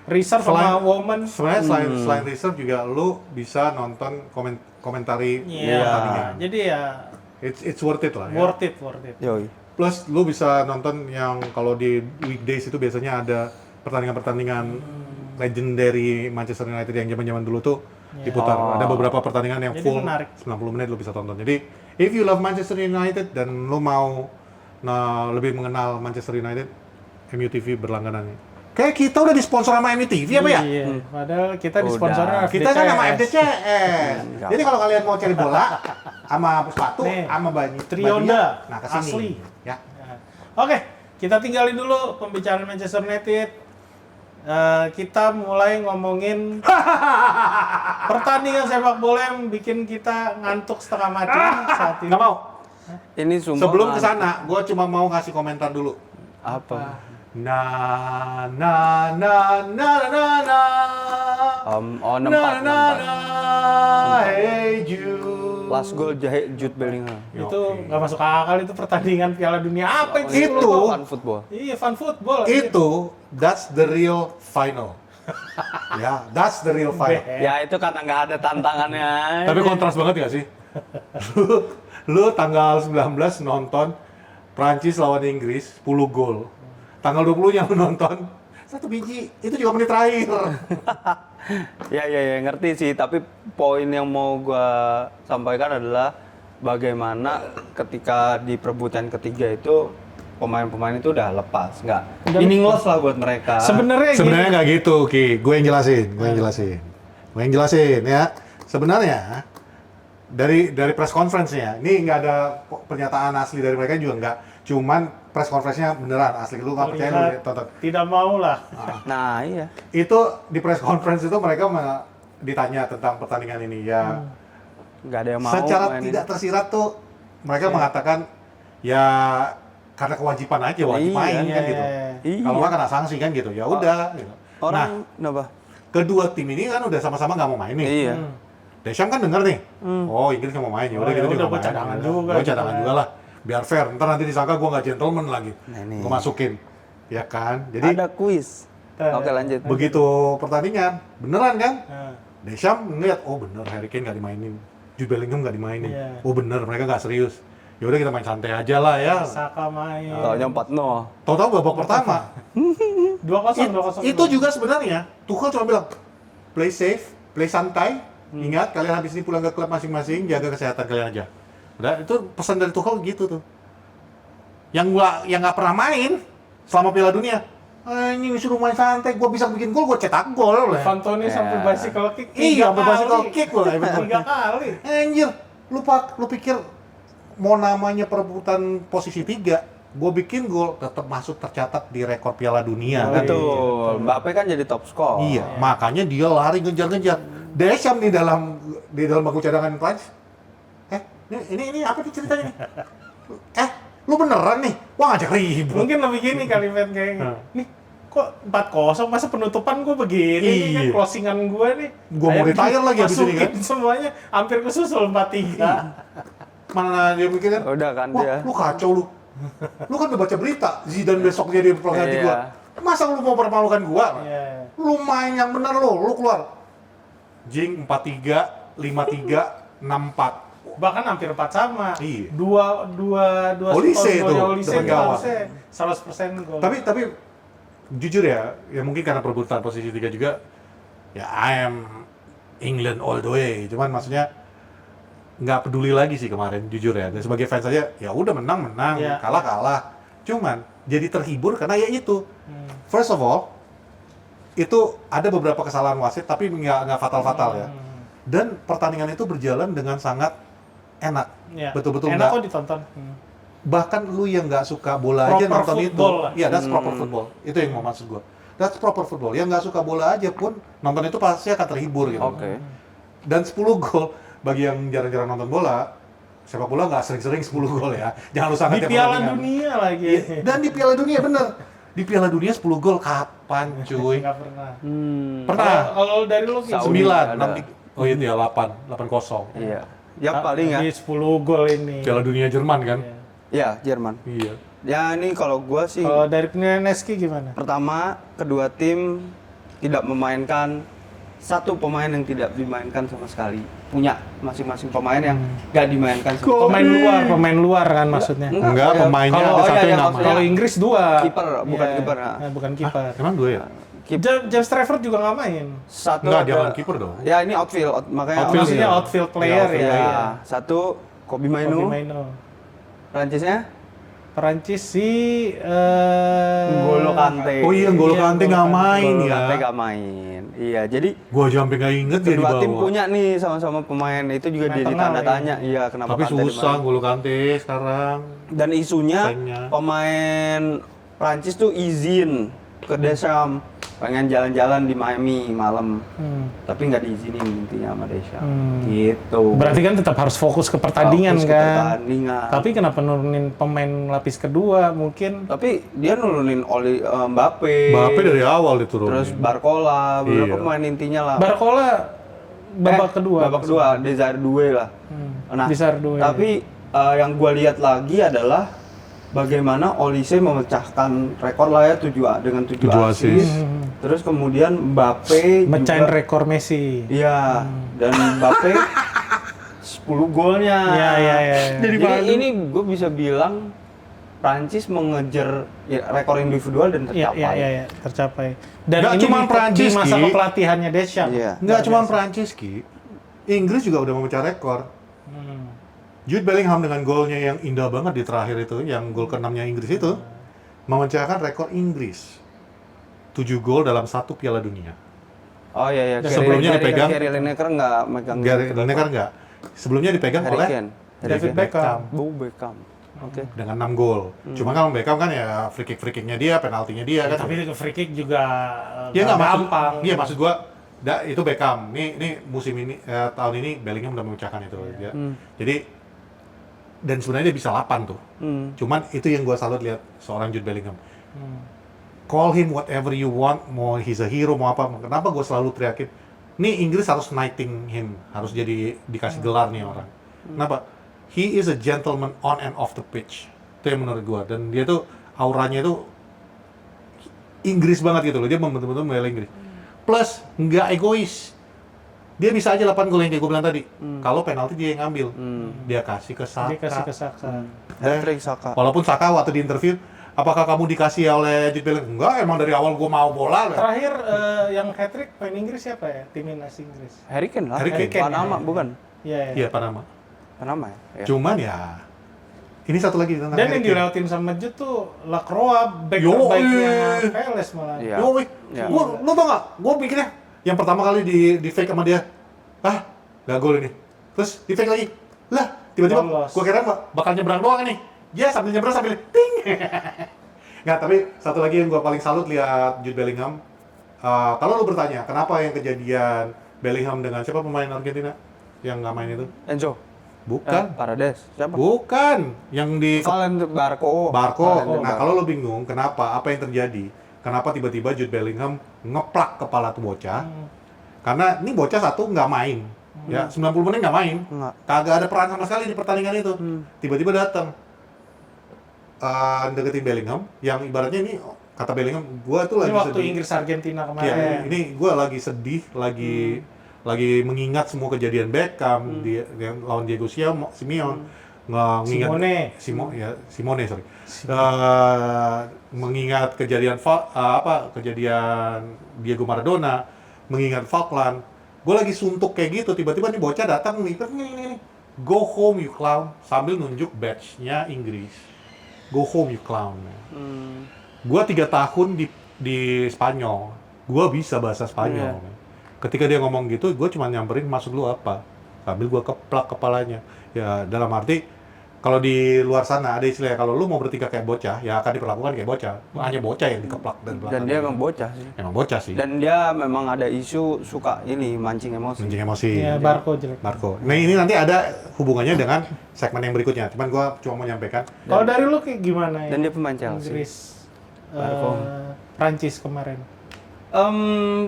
Reserve sama Woman.
Sebenarnya selain Reserve juga lu bisa nonton komentari pertandingan.
Jadi ya
It's worth it lah ya.
worth it.
Yoi.
Plus lu bisa nonton yang kalau di weekdays itu biasanya ada pertandingan-pertandingan legendary Manchester United yang zaman-zaman dulu tuh diputar. Ada beberapa pertandingan yang
Jadi
full
menarik.
90 menit lu bisa tonton. Jadi if you love Manchester United dan lu mau lebih mengenal Manchester United, MUTV berlangganan. Kayak kita udah disponsor sama MUTV apa ya?
Iya, padahal kita disponsori sama
Kita kan sama FDCS.
Enggak.
Jadi kalau kalian mau cari bola sama sepatu
Nih,
sama baju
Trionda,
nah kesini.
asli.
Ya.
Oke, kita tinggalin dulu pembicaraan Manchester United. Kita mulai ngomongin pertandingan sepak bola yang bikin kita ngantuk setengah mati saat ini.
Nggak mau.
Ini sumpah.
Sebelum kesana, gue cuma mau ngasih komentar dulu.
Apa?
Na na na na na na na.
Oh,
Na
nempat.
na na. Hey Jude.
Last goal Jude Bellingham.
Itu nggak masuk akal, itu pertandingan Piala Dunia apa itu?
Itu.
Fun football.
Iya, fun football.
Itu that's the real final. Ya, that's the real final.
Ya itu karena nggak ada tantangannya.
Tapi kontras banget gak sih? lu tanggal 19 nonton Prancis lawan Inggris 10 gol. Tanggal 20-nya lu nonton 1 biji. Itu juga menit terakhir.
Ya, ngerti sih. Tapi poin yang mau gua sampaikan adalah bagaimana ketika di perebutan ketiga itu pemain-pemain itu udah lepas, nggak meaningless lah buat mereka.
Sebenarnya nggak gitu, Ki. Gue yang jelasin ya. Sebenarnya dari press conference-nya, ini nggak ada pernyataan asli dari mereka juga nggak. Cuman press conference-nya beneran asli. Lu nggak percaya lu tonton.
Tidak mau lah.
Nah, iya.
Itu di press conference itu mereka ditanya tentang pertandingan ini ya.
Nggak ada yang mau
Secara
mainin.
tidak tersirat tuh mereka mengatakan ya karena kewajiban aja wajib main kan gitu.
Iya.
Kalau nggak kena sanksi kan gitu. Ya udah. Gitu. Nah,
Orang kenapa?
kedua tim ini kan udah sama-sama nggak mau main nih.
Iya.
Deschamps kan denger nih. Oh Inggris nggak mau main ya. Udah
ya
kita juga
udah,
nggak
gua
main.
cadangan juga,
Gue
gitu
cadangan
kan.
juga lah. Biar fair. Ntar nanti disangka gue nggak gentleman lagi.
Nah, ini.
Gue masukin. Ya kan. Jadi
Ada kuis. Oke, lanjut.
begitu pertandingan beneran kan?
Nah,
Deschamps ngeliat, oh bener Harry Kane nggak dimainin, Jude Bellingham nggak dimainin,
Iya.
oh bener mereka nggak serius. Ya udah kita main santai aja lah ya.
Saka main.
Taunya 4-0.
Tahu-tahu babak pertama,
2-0.
itu juga sebenarnya Tuchel cuma bilang, play safe, play santai, ingat kalian habis ini pulang ke klub masing-masing, jaga kesehatan kalian aja. Udah itu pesan dari Tuchel gitu tuh. Yang nggak pernah main selama Piala Dunia, ini disuruh main santai, gue bisa bikin gol, gue cetak gol lah.
Fantoni sampai bicycle kick.
Iya,
3
sampai bicycle
kali.
kick loh, hebat.
3 kali.
Anjir, lu pikir mau namanya perebutan posisi 3, gue bikin gol tetap masuk tercatat di rekor Piala Dunia kan.
Betul. Mbappe kan jadi top skor.
Iya, makanya dia lari ngejar-ngejar. Deschamps di dalam bangku cadangan Prancis. Ini apa nih ceritanya nih? Lu beneran nih? Wah, ngajak ribut.
Mungkin lebih gini kali Fet kayaknya. Nih kok 4-0 masa penutupan gue begini nih kan
Iya.
closingan gue nih.
Gua mau
Ayo
retire lagi abis ini kan.
masukin semuanya hampir kesusul 4-3.
Mana dia mikir kan?
Udah kan
Wah,
dia.
lu kacau lu. Lu kan udah baca berita, Zidane besok jadi pengganti
Iya.
gua. Masa lu mau permalukan gua?
Iya.
Lu main yang benar lu keluar. Jing 4-3, 5-3, 6-4.
Bahkan hampir 4 sama.
Iya.
Dua
Olise
golnya
tuh,
Olise
depan
itu
gawang.
harusnya 100% gol.
Tapi jujur ya mungkin karena perebutan posisi 3 juga ya I am England all the way. Cuman maksudnya nggak peduli lagi sih kemarin jujur ya. Dan sebagai fans aja ya udah menang,
Iya.
kalah. Cuman jadi terhibur karena ya itu. First of all, itu ada beberapa kesalahan wasit tapi nggak fatal-fatal ya. Dan pertandingan itu berjalan dengan sangat enak.
Ya.
Betul-betul
enak
nggak.
kok ditonton.
Bahkan lu yang nggak suka bola aja
Proper
nonton itu.
football lah.
Iya, that's proper football. Itu yang mau maksud gua. That's proper football. Yang nggak suka bola aja pun nonton itu pasti akan terhibur gitu.
Oke.
Dan 10 gol bagi yang jarang-jarang nonton bola, sepak bola nggak sering-sering 10 gol ya. Jangan lu sangka
Di
tiap
Piala
pertandingan.
Dunia lagi.
Dan di Piala Dunia bener. Di Piala Dunia 10 gol kapan cuy?
Nggak pernah.
Pernah.
Kalau dari lo Ki?
Saudi
9,
ada.
6, oh iya dia 8-0.
Iya. Ya paling ya.
Di 10 gol ini.
Piala Dunia Jerman kan?
Ya, Jerman.
Iya.
Ya ini kalau gua sih
Kalau dari penilaian Neski gimana?
pertama kedua tim tidak memainkan satu pemain yang tidak dimainkan sama sekali. Punya masing-masing pemain yang nggak dimainkan sama sekali.
Pemain luar kan maksudnya.
Enggak,
ya.
pemainnya
Kalau-
ada
oh,
satu
iya,
yang nggak
maksudnya.
Kalau Inggris 2.
Kiper, bukan
Iya.
kiper,
Bukan kiper.
Emang 2 ya?
James Trafford juga nggak main.
Satu
Enggak,
ada-
jangan kiper dong.
Ya ini outfield, makanya
Outfield,
Maksudnya
iya.
outfield player
Iya,
ya.
Ya,
Iya.
satu Kobe
Kobe
Mainu,
Maino.
Prancisnya
Perancis si
N'Golo Kante.
Oh iya, N'Golo Kante nggak main
N'Golo
ya.
Kante nggak main. Iya, jadi
Gua aja sampai nggak inget dia di
kedua tim
bawah.
punya nih sama-sama pemain itu juga
Pemain
jadi
tengah
tanda
lah ya.
tanya. Iya, kenapa
Tapi
Kante
susah
dimainin.
N'Golo Kante sekarang.
Dan isunya
Sayangnya.
pemain Prancis tuh izin ke Deschamps pengen jalan-jalan di Miami malam, tapi nggak diizinin intinya sama Deschamps. Gitu.
Berarti kan tetap harus fokus ke pertandingan
Fokus ke
kan.
pertandingan.
Tapi kenapa nurunin pemain lapis kedua mungkin?
Tapi dia nurunin Mbappe.
Mbappe dari awal diturunin.
Terus Barcola, beberapa
Iya.
pemain intinya lah.
Barcola babak kedua.
Babak kedua, Desire Doué lah. Nah,
Desire Doué.
tapi yang gua lihat lagi adalah bagaimana Olise memecahkan rekor lah ya dengan 7
7
assist.
assist.
Terus kemudian Mbappe
Mecahin
juga,
rekor Messi.
iya, dan Mbappe 10 golnya.
Iya.
Jadi ini gue bisa bilang Prancis mengejar rekor individual dan
Iya,
tercapai.
iya, tercapai. Dan
Nggak
ini
cuma Prancis,
di masa
Ki.
kepelatihannya Deschamps.
Iya.
Nggak cuma Prancis, Ki. Inggris juga udah memecah rekor. Jude Bellingham dengan golnya yang indah banget di terakhir itu, yang gol ke-6-nya Inggris itu, memecahkan rekor Inggris. 7 gol dalam 1 Piala Dunia.
Oh iya,
Dan sebelumnya dipegang-
Gary Lineker nggak megang
Gary
itu.
Lineker nggak. Sebelumnya dipegang
Harry
oleh
Kane.
David Beckham.
Beckham. Oke.
dengan 6 gol. Cuma kalau Beckham kan ya free kick-nya dia, penaltinya dia kan.
Tapi free kick juga
Dia nggak maksud,
gampang.
iya maksud gua, itu Beckham. Nih musim ini, tahun ini Bellingham udah memecahkan itu. Dia. Jadi dan sebenarnya dia bisa 8 tuh. Cuman itu yang gua salut lihat seorang Jude Bellingham. Call him whatever you want, mau he's a hero mau apa. Kenapa gua selalu teriakin? Nih Inggris harus knighting him, harus jadi dikasih gelar nih orang. Kenapa? He is a gentleman on and off the pitch. Itu yang menurut gua. Dan dia tuh auranya tuh Inggris banget gitu loh. Dia betul-betul membela Inggris. Plus nggak egois. Dia bisa aja 8 gol yang kayak gue bilang tadi. Kalau penalti dia yang ngambil. Dia kasih ke Saka.
Dia kasih ke Saka.
Hat-trick Saka.
Walaupun Saka waktu di interview, apakah kamu dikasih oleh Jude Bellingham? Enggak, emang dari awal gue mau bola.
Terakhir yang hat-trick main Inggris siapa ya? Timnas Inggris.
Harry Kane lah.
Harry Kane.
Panama bukan?
Iya, iya.
Iya, Panama.
Panama ya? Iya.
Cuman ya, ini satu lagi tentang
Dan
Harry
yang
Kane.
dilewati sama Jude tuh Lacroix, back
Yoi.
terbaiknya Peles malah.
Iya.
Yo, weh,
Ya.
lu tau gak? Gue pikirnya yang pertama kali di fake sama dia, gak gol ini. Terus di fake lagi, lah tiba-tiba
Lolos.
gue kira bakal nyebrang doang nih. Dia sambil nyebrang sambil ting. Nggak, tapi satu lagi yang gue paling salut lihat Jude Bellingham. Kalau lu bertanya, kenapa yang kejadian Bellingham dengan siapa pemain Argentina yang nggak main itu?
Enzo.
Bukan,
Parades. Siapa?
bukan. Yang di
Barco.
Barco. Nah, kalau lo bingung kenapa, apa yang terjadi? Kenapa tiba-tiba Jude Bellingham ngeplak kepala tuh bocah? Karena ini bocah satu nggak main, ya 90 menit nggak main,
Nggak.
kagak ada peran sama sekali di pertandingan itu. Tiba-tiba datang deketin Bellingham, yang ibaratnya ini kata Bellingham, gua tuh
Ini
lagi
waktu
sedih.
Inggris Argentina
Ya,
kemarin.
ini gua lagi sedih, lagi mengingat semua kejadian Beckham, dia yang lawan Diego Simeone, mengingat Simone sorry. Mengingat kejadian kejadian Diego Maradona, mengingat Falkland. Gue lagi suntuk kayak gitu, tiba-tiba nih bocah datang nih, go home you clown, sambil nunjuk badge-nya Inggris. Go home you clown. Gue 3 tahun di Spanyol, gue bisa bahasa Spanyol. Ketika dia ngomong gitu, gue cuma nyamperin, maksud lu apa? Sambil gue keplak kepalanya. Ya dalam arti, kalau di luar sana ada istilahnya kalau lu mau bertingkah kayak bocah, ya akan diperlakukan kayak bocah. Hanya bocah yang dikeplak dan belakang.
Dan dia emang bocah sih.
Emang bocah sih.
Dan dia memang ada isu suka ini mancing emosi.
Mancing emosi.
Ya, Barco jelek.
Marco. Nah ini nanti ada hubungannya dengan segmen yang berikutnya. Cuman gua cuma mau nyampaikan.
Kalau dari lu kayak gimana ya?
Dan dia pemain Chelsea.
Inggris,
Barco.
Prancis kemarin.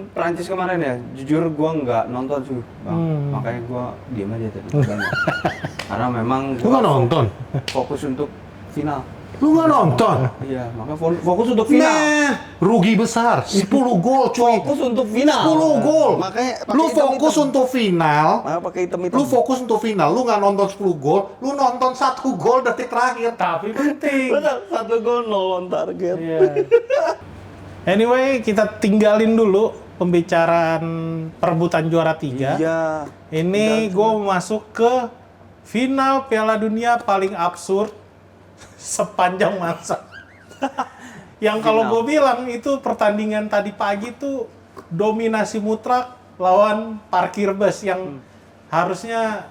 Prancis kemarin ya, jujur gua nggak nonton sih, Bang. Makanya gua diem aja tadi. Karena memang
Lu nggak nonton?
fokus untuk final.
Lu nggak nonton?
Iya, makanya fokus untuk final.
Nah, rugi besar. 10 gol cuy.
Fokus untuk final.
10 gol.
Makanya pakai
Lu
hitam-hitam.
fokus untuk final.
Makanya pakai hitam-hitam.
Lu fokus untuk final. Lu nggak nonton 10 gol. Lu nonton 1 gol detik terakhir.
Tapi penting.
Betul, 1 gol 0 on target.
Iya. Anyway, kita tinggalin dulu pembicaraan perebutan juara 3.
Iya.
Ini gue masuk ke final Piala Dunia paling absurd sepanjang masa. Yang kalau gue bilang itu pertandingan tadi pagi tuh dominasi mutlak lawan parkir bus yang harusnya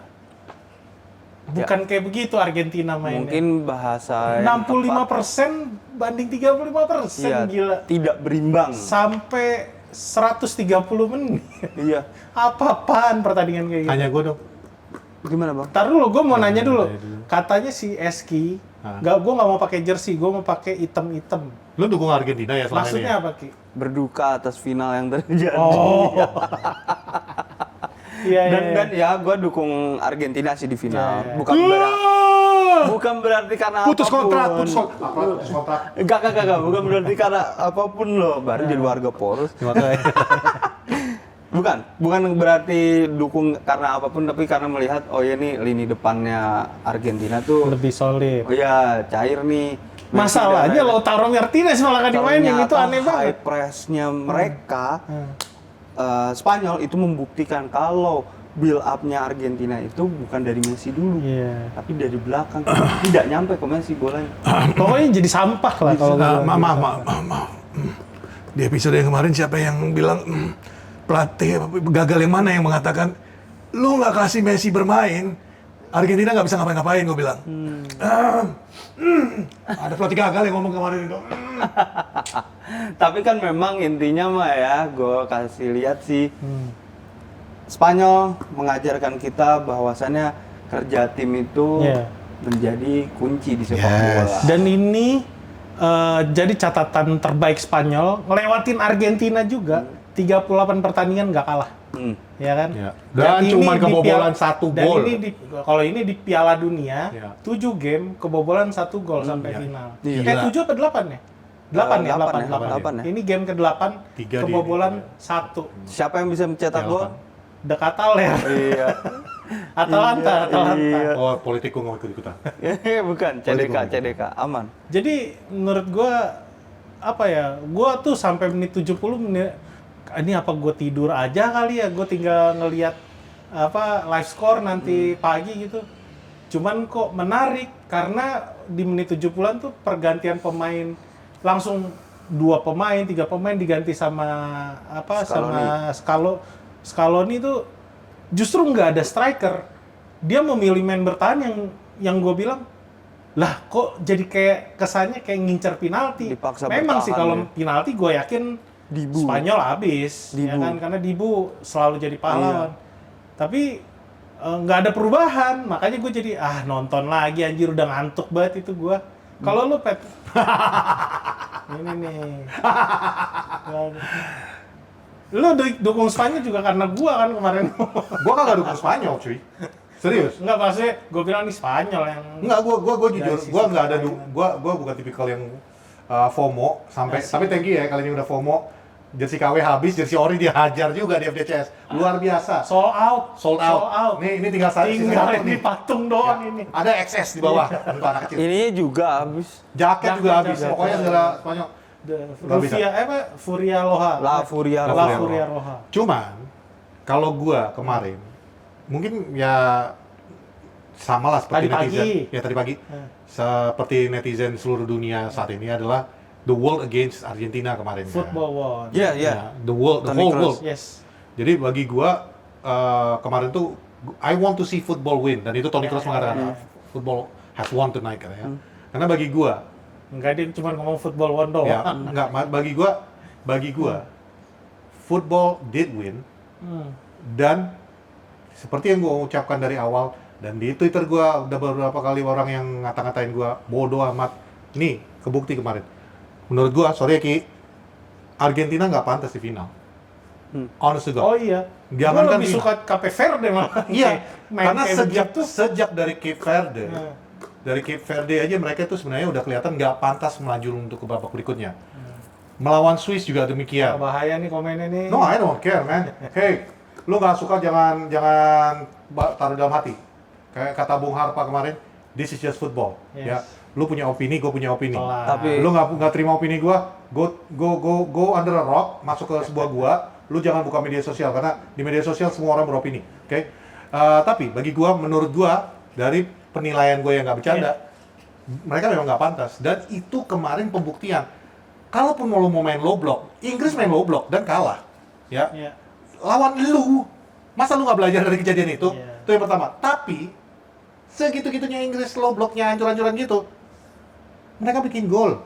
bukan kayak begitu Argentina mainnya.
Mungkin bahasa yang
65% banding 35%,
Iya,
gila.
tidak berimbang.
Sampai 130 menit.
Iya.
Apa-apaan pertandingan kayak gitu.
Tanya gue dong.
Gimana, Bang?
Ntar dulu, gue mau nanya dulu. Katanya si Eski, gue nggak mau pakai jersey, gue mau pakai item-item.
Lu dukung Argentina ya selama ini?
Maksudnya
Ya?
apa, Ki?
Berduka atas final yang terjadi.
Oh. Iya,
Dan ya gue dukung Argentina sih di final.
Iya.
Bukan berarti karena
Putus
apapun.
kontrak, putus kontrak. Apa? Putus kontrak.
Enggak. Bukan berarti karena apapun loh. Baru jadi warga poros. Bukan berarti dukung karena apapun, tapi karena melihat oh ya nih lini depannya Argentina tuh
Lebih solid.
oh ya cair nih.
Masalahnya Lautaro Martinez malah nggak dimainin, itu aneh banget.
High press-nya mereka Spanyol itu membuktikan kalau build up-nya Argentina itu bukan dari Messi dulu,
Iya.
tapi dari belakang. Tidak nyampe ke Messi bolanya.
Pokoknya jadi sampah lah kalau gua
Maaf. Di episode yang kemarin siapa yang bilang pelatih gagal yang mana yang mengatakan lu nggak kasih Messi bermain, Argentina nggak bisa ngapa-ngapain, gue bilang. Ada pelatih gagal yang ngomong kemarin itu.
Tapi kan memang intinya mah ya, gue kasih lihat sih, Spanyol mengajarkan kita bahwasannya kerja tim itu
Iya.
menjadi kunci di sepak bola.
Dan ini jadi catatan terbaik Spanyol, ngelewatin Argentina juga, 38 pertandingan nggak kalah. Ya kan?
Ya. Dan
ini
cuma
di
kebobolan
Piala-
1
dan
gol.
ini kalau ini di Piala Dunia,
Ya.
7 game kebobolan 1 gol sampai final.
Iya.
7 apa 8 ya? 8 ya, 8.
8 ya.
Ini game ke-8
Tiga
kebobolan 1.
Siapa yang bisa mencetak gol?
Dekataler.
Iya.
Atalanta.
Iya.
Oh, politikku nggak ikut-ikutan.
Bukan, CDK, aman.
Jadi menurut gua apa ya? Gua tuh sampai menit 70 menit ini apa gua tidur aja kali ya? Gua tinggal ngelihat apa live score nanti pagi gitu. Cuman kok menarik karena di menit 70-an tuh pergantian pemain langsung 2 pemain, 3 pemain diganti sama apa sama Scaloni tuh justru nggak ada striker. Dia memilih main bertahan yang gue bilang lah kok jadi kayak kesannya kayak ngincer penalti.
Dipaksa
Memang sih
bertahan
kalau
ya.
penalti gue yakin
Dibu.
Spanyol habis, ya
Dibu.
kan karena Dibu selalu jadi pahlawan.
Iya.
Tapi nggak ada perubahan, makanya gue jadi nonton lagi anjir udah ngantuk banget itu gue. Kalau lu Pet, ini nih. Lu dukung Spanyol juga karena gue kan kemarin.
Gua kagak dukung Spanyol, cuy. Serius?
Enggak maksudnya gue bilang nih Spanyol yang
Enggak, gua jujur,
Dari sisi
gua nggak ada,
permainan.
gua bukan tipikal yang FOMO sampai, tapi thank you ya kali ini udah FOMO. Jersey KW habis, jersey ori dia hajar juga di FDCS, luar biasa.
sold out.
Nih, ini tinggal satu
Tinggal
nih.
di patung doang ini.
Ada XS di bawah untuk anak kecil.
Ini juga habis.
Jaket juga habis,
jaket.
pokoknya segala Spanyol. Nggak bisa.
Furia Loha.
La Furia
La
Roja.
Furia Roja.
Cuman kalau gua kemarin mungkin ya sama lah seperti
Tadi pagi.
netizen. Ya tadi pagi. Seperti netizen seluruh dunia saat ini adalah the world against Argentina kemarin.
Football World.
Iya,
Ya, the whole
Toni
world.
Kroos.
Yes.
Jadi bagi gua kemarin tuh I want to see football win dan itu Toni Kroos mengatakan football have won tonight katanya. Karena bagi gue,
Enggak, dia cuma ngomong football won doang.
ya enggak, bagi gue, football did win. Dan seperti yang gue ucapkan dari awal, dan di Twitter gue udah beberapa kali orang yang ngata-ngatain gue bodoh amat. Nih, kebukti kemarin. Menurut gue, sorry ya Ki, Argentina nggak pantas di final. Honest to God.
Oh iya.
Jangankan
Gue lebih
final.
suka Cape Verde malah.
Iya,
Main
karena
kayak begitu.
sejak dari Cape Verde, dari Cape Verde aja mereka itu sebenarnya udah kelihatan nggak pantas melaju untuk ke babak berikutnya. Melawan Swiss juga demikian.
Bahaya nih komennya nih.
No, I don't care, man. Hey, lu nggak suka jangan taruh dalam hati. Kayak kata Bung Harpa kemarin, this is just football.
Yes.
Ya, lu punya opini, gue punya opini.
Pelan.
Tapi
Lu nggak terima opini gua, go under a rock, masuk ke sebuah gua. Lu jangan buka media sosial karena di media sosial semua orang beropini, oke? Tapi bagi gua, menurut gua dari penilaian gua yang nggak bercanda, mereka memang nggak pantas. Dan itu kemarin pembuktian. Kalaupun lu mau main low block, Inggris main low block dan kalah, ya.
Iya.
Lawan lu, masa lu nggak belajar dari kejadian itu?
Iya.
Itu yang pertama. Tapi segitu-gitunya Inggris low blocknya hancur-hancuran gitu, mereka bikin gol.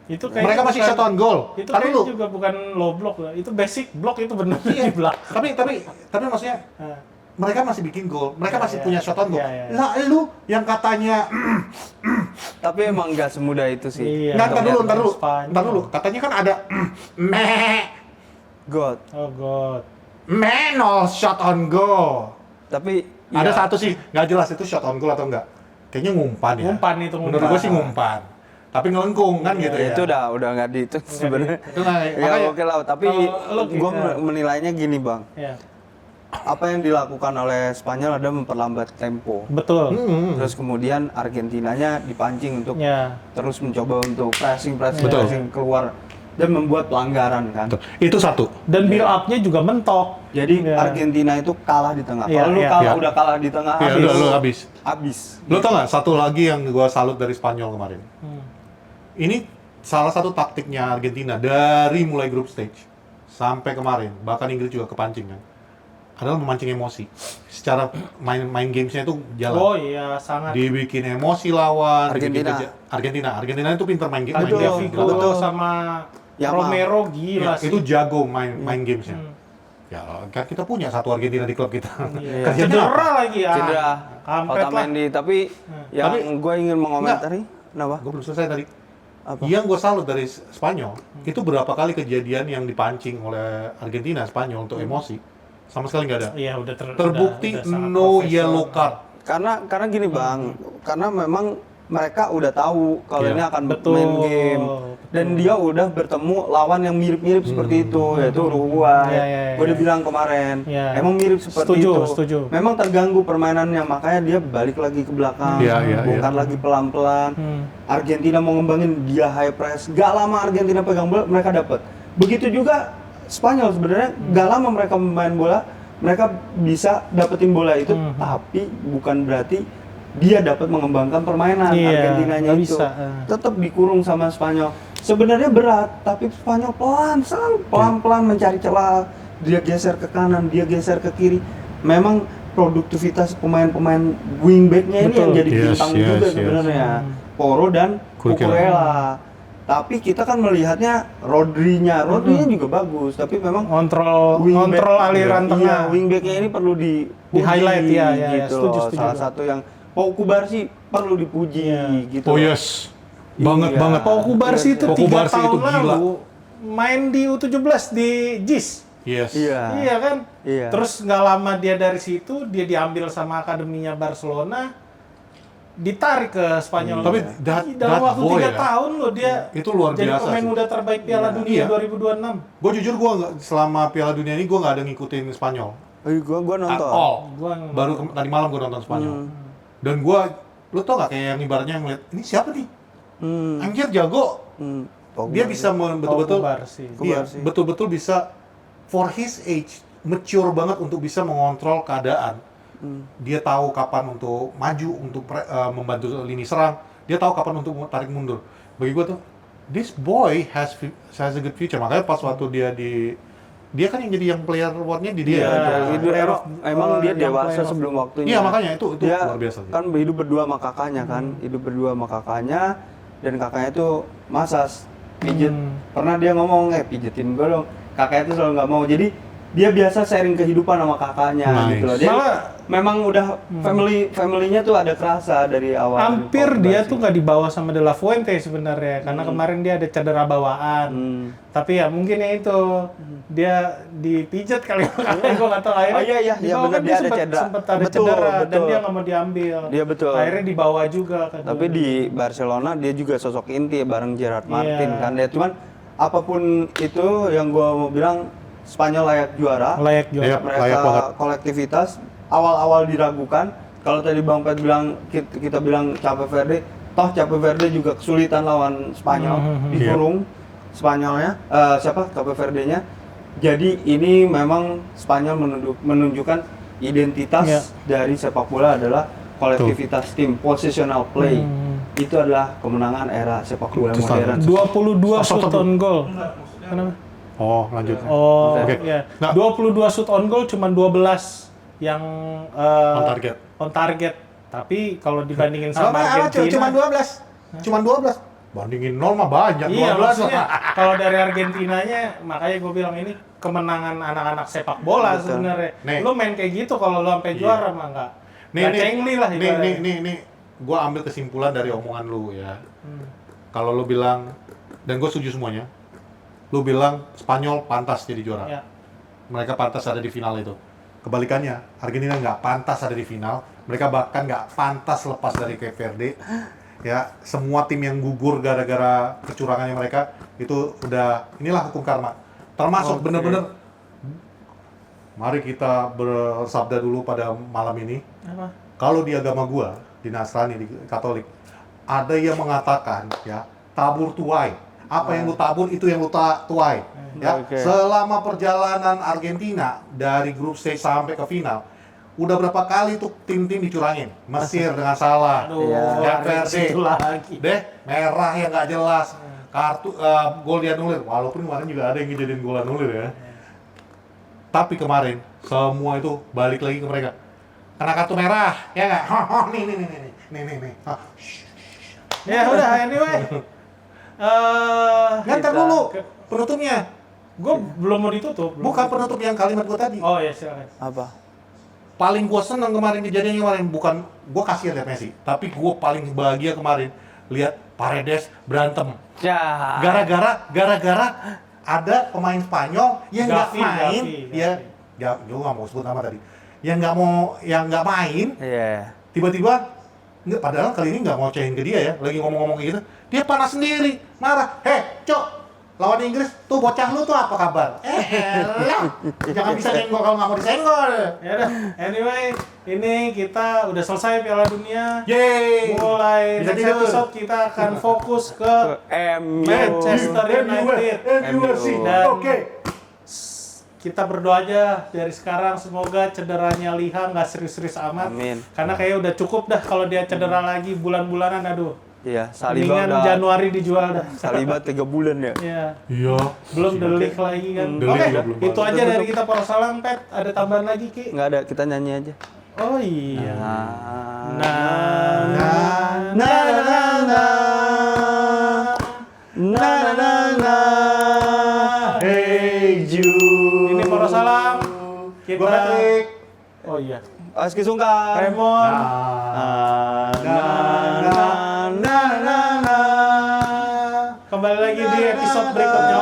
Itu kayaknya
Mereka masih
bukan-
shot on goal.
Itu
Taruh
kayaknya
dulu.
juga bukan low block lah. Itu basic block itu benar
Iya.
di belakang.
tapi maksudnya
Nah,
mereka masih bikin gol. Mereka
Ya,
masih
ya.
punya shot on goal.
Ya, ya, ya.
Lah lu yang katanya
tapi emang nggak semudah itu sih.
Iya.
nggak, ntar dulu.
Spanyol.
Katanya kan ada
God.
Oh god.
no shot on goal.
Tapi
Ada
ya,
satu sih nggak jelas itu shot on goal atau enggak. Kayaknya ngumpan ya.
Ngumpan itu,
Menurut
ngumpan.
gue sih ngumpan. Tapi ngelengkung kan gitu ya.
itu udah nggak di itu sebenarnya.
Itu nggak,
Ya
makanya
oke lah, tapi
Kalau lo
gue
gitu.
menilainya gini bang,
Ya.
apa yang dilakukan oleh Spanyol ada memperlambat tempo.
Betul.
Terus kemudian Argentinanya dipancing untuk
Ya.
terus mencoba untuk pressing
Betul.
keluar dan membuat pelanggaran kan.
Itu satu.
Dan build up-nya juga mentok.
Jadi
Ya.
Argentina itu kalah di tengah.
Iya,
Kalau lu
iya.
kalah
Iya.
udah kalah di tengah,
Ya udah lu habis.
habis.
Lo tau nggak satu lagi yang gue salut dari Spanyol kemarin? Ini salah satu taktiknya Argentina dari mulai group stage sampai kemarin, bahkan Inggris juga kepancing kan, adalah memancing emosi. Secara main gamesnya itu jalan.
Oh iya, sangat.
Dibikin emosi lawan.
Argentina.
Argentina itu pinter main game.
Betul,
Ada
game.
Figo
betul.
sama
Yamal.
Romero
Ya,
gila sih.
itu jago main gamesnya. Ya kan kita punya satu Argentina di klub kita.
Iya.
Kerjanya apa?
Cedera lagi ya.
Cedera
Kampret lah.
Otamendi, tapi yang
Tapi-
gue ingin mengomentari, kenapa?
Gue belum selesai tadi.
Apa?
Yang gue salut dari Spanyol, itu berapa kali kejadian yang dipancing oleh Argentina, Spanyol untuk emosi, sama sekali nggak ada.
Iya, udah
Terbukti
udah sangat
no
profesional.
yellow card.
Karena gini bang, karena memang mereka udah tahu kalau
Iya.
ini akan
Betul,
main game dan dia udah bertemu lawan yang mirip-mirip seperti itu, yaitu Uruguay.
Iya, iya,
Gue udah
iya.
bilang kemarin,
Iya.
emang mirip seperti
Setuju,
itu.
setuju.
Memang terganggu permainannya, makanya dia balik lagi ke belakang,
Iya, iya,
bongkar
iya.
lagi pelan-pelan.
Hmm.
Argentina mau ngembangin, dia high press. Gak lama Argentina pegang bola, mereka dapat. Begitu juga Spanyol sebenarnya, gak lama mereka main bola, mereka bisa dapetin bola itu, tapi bukan berarti dia dapat mengembangkan permainan.
Iya,
Argentinanya
nggak
itu
bisa.
tetap dikurung sama Spanyol. Sebenarnya berat, tapi Spanyol selalu pelan-pelan mencari celah. Dia geser ke kanan, dia geser ke kiri. Memang produktivitas pemain-pemain wingbacknya ini
Betul.
yang jadi
Yes,
bintang
yes,
juga
yes.
sebenarnya. Poro dan
Cucurella.
Cucurella. Tapi kita kan melihatnya Rodrinya juga bagus, tapi memang
Ngontrol
wingback-
aliran
iya,
tengah.
wingbacknya ini perlu
Di highlight, ya, ya,
gitu
setuju,
loh.
setuju.
Salah satu yang Pau Kubarsi perlu dipuji gitu.
Oh
loh.
yes, banget
Iya.
banget.
Pau Kubarsi itu
Pau
3
Kubarsi
tahun
itu gila.
lalu main di U17 di JIS.
Yes.
Iya.
Iya kan?
Iya.
Terus nggak lama dia dari situ, dia diambil sama akademinya Barcelona, ditarik ke Spanyol.
Tapi that
dalam waktu
boy
3
ya,
tahun loh dia
itu luar
jadi
biasa
pemain
sih.
muda terbaik Piala Dunia
Iya.
2026.
Gue jujur gue selama Piala Dunia ini gue nggak ada ngikutin Spanyol.
Gua
At
nonton.
all.
Gua
Baru tadi malam gue nonton Spanyol. Dan gue, lo tau gak kayak yang ibaratnya ngeliat, ini siapa nih? Anjir jago.
Pau
Dia
Kubarsi.
bisa betul-betul,
Kubarsi.
iya,
Kubarsi.
betul-betul bisa for his age mature banget untuk bisa mengontrol keadaan. Dia tahu kapan untuk maju, untuk membantu lini serang. Dia tahu kapan untuk tarik mundur. Bagi gue tuh, this boy has a good future. Makanya pas waktu dia di dia kan yang jadi yang player award-nya di dia.
Itu emang dia dewasa sebelum waktunya.
Iya, makanya itu
dia
luar biasa.
kan hidup berdua sama kakaknya kan, hidup berdua sama kakaknya, dan kakaknya itu masas pijet. Pernah dia ngomong, pijetin gue dong. Kakaknya itu selalu nggak mau. Jadi dia biasa sharing kehidupan sama kakaknya gitu loh. Dia
Malah
memang udah familynya tuh ada kerasa dari awal.
hampir dia tuh nggak dibawa sama De La Fuente sebenarnya, karena kemarin dia ada cedera bawaan. Tapi ya mungkin ya itu dia dipijat kali makanya gue nggak tahu akhirnya.
Iya
dibawa
benar
kan
dia ada cedera.
Sempat ada cedera dan dia nggak mau diambil.
Dia betul.
Akhirnya dibawa juga kan.
Tapi di Barcelona dia juga sosok inti bareng Gerard Martin kan. Ya cuman apapun itu yang gua mau bilang Spanyol layak juara.
Layak juara.
Mereka
layak banget.
kolektivitas awal-awal diragukan. Kalau tadi Bang Pet bilang kita bilang Cape Verde, toh Cape Verde juga kesulitan lawan Spanyol, dikurung Spanyolnya, Cape Verde-nya. Jadi ini memang Spanyol menunjukkan identitas dari sepak bola adalah kolektivitas tim, positional play. Itu adalah kemenangan era sepak bola modern.
22 shoot on goal. Kenapa?
Oh, lanjut.
Oh,
Oke.
ya.
Nah.
22 shoot on goal cuma 12 yang
On target.
On target. Tapi kalau dibandingin sama Argentina,
Cuma 12. Cuma 12. Bandingin 0 mah banyak.
iya
12
maksudnya
lah.
kalau dari Argentinanya, makanya gue bilang ini kemenangan anak-anak sepak bola sebenarnya.
Nih.
Lu main kayak gitu kalau lu sampai juara mah enggak. Cengli lah ibaratnya.
nih. Gua ambil kesimpulan dari omongan lu ya. Kalau lu bilang, dan gue setuju semuanya, lu bilang Spanyol pantas jadi juara.
Ya.
Mereka pantas ada di final itu. Kebalikannya, Argentina nggak pantas ada di final. Mereka bahkan nggak pantas lepas dari Cape Verde. Ya, semua tim yang gugur gara-gara kecurangannya mereka itu udah, inilah hukum karma. Termasuk bener-bener. Mari kita bersabda dulu pada malam ini.
Apa?
Kalau di agama gua, di Nasrani, di Katolik, ada yang mengatakan ya tabur tuai. Apa yang lu tabur itu yang lu tuai. Ya, selama perjalanan Argentina dari grup stage sampai ke final, udah berapa kali tuh tim-tim dicurangin. Mesir dengan salah, Cape Verde, deh merah yang nggak jelas, kartu gol dianulir. Walaupun kemarin juga ada yang ngejadiin gol anulir ya. Tapi kemarin semua itu balik lagi ke mereka. Kena kartu merah, ya nggak? Nih.
Ya udah anyway.
Ngantar dulu penutupnya.
Gue belum mau ditutup.
Bukan penutup yang kalimat gua tadi.
Oh ya silakan.
Apa?
Paling gua seneng kemarin kejadiannya kemarin, bukan gua kasihan lihat Messi, tapi gua paling bahagia kemarin lihat Paredes berantem.
Ya.
Gara-gara ada pemain Spanyol yang nggak main,
Gavi.
gua nggak mau sebut nama tadi, yang nggak main,
Iya.
tiba-tiba nggak, padahal kali ini nggak mau cehin ke dia ya, lagi ngomong-ngomong kayak gitu, dia panas sendiri, marah, cok, lawan Inggris tuh bocah lu tuh apa kabar? Elah, jangan bisa senggol kalau nggak mau disenggol.
Ya udah. Anyway, ini kita udah selesai Piala Dunia.
Yeay.
Mulai
Bisa
next
tidur.
episode kita akan fokus ke
MU.
Manchester United. Dan
Oke.
kita berdoa aja dari sekarang semoga cederanya Liha nggak serius-serius amat.
Amin.
Karena kayak udah cukup dah kalau dia cedera lagi bulan-bulanan, aduh.
Iya, Saliba
Mendingan
udah
Januari dijual dah.
Saliba 3 bulan ya.
Iya.
Iya.
Belum delik lagi kan.
Delik
Oke,
juga belum.
itu aja dari kita Poros Salam, Pet. Ada tambahan lagi, Ki?
Nggak ada, kita nyanyi aja.
Oh iya.
Hey Jude.
Ini Poros Salam. Kita.
Gua Patrick.
Oh iya.
Aski Sungkar.
Raymond. Kembali lagi di episode berikutnya.